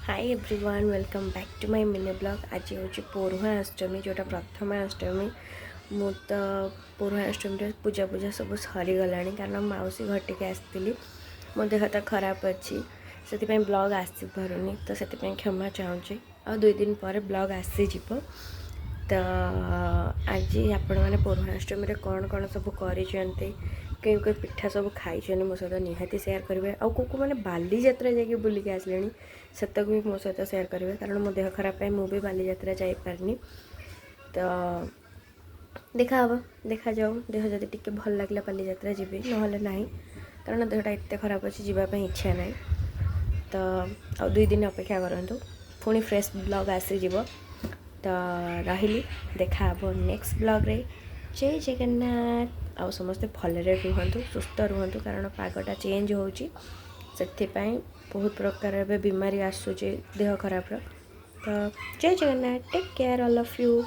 Hi everyone welcome back to my mini blog. आज हूँ पौरुहा अष्टमी जोटा प्रथम अष्टमी। मु तो पौरुहा अष्टमी पूजा पूजा सब सरीगला कारण मौसी घटिके आसती मो देह तो खराब अच्छी से ब्लॉग आसी पारुनी तो से क्षमा चाहूँगी आ 2 दिन पर ब्लॉग आसीज। तो आज आपण मैंने पौरुहा अष्टमी कौन कौन सब कर कोई पिठा सब खाई मो सहित निहाती सेयार करेंगे आउ को मैंने बाली यात्रा जाकि बुलिकी आसले सेतक भी मो सहित सेयार करेंगे कारण मो देह खराब मु भी बाली यात्रा जापारनी। तो देखा देखा जाऊ देह जदि टिके भल लगे बाली यात्रा जी ना ना कारण देहटा एत खराब अच्छी जीवाई इच्छा ना। तो आ 2 दिन अपेक्षा करूँ पुणी फ्रेश ब्लॉग आसीज। तो रही देखा नेक्स्ट ब्लॉग रे। जय जगन्नाथ। आउ समस्ते भलरे रुहतु सुस्थ रुहतु कारण पागटा चेंज होची से बहुत प्रकार बीमारी आसूचे देह खराब। तो जय Jagannath take care all of you.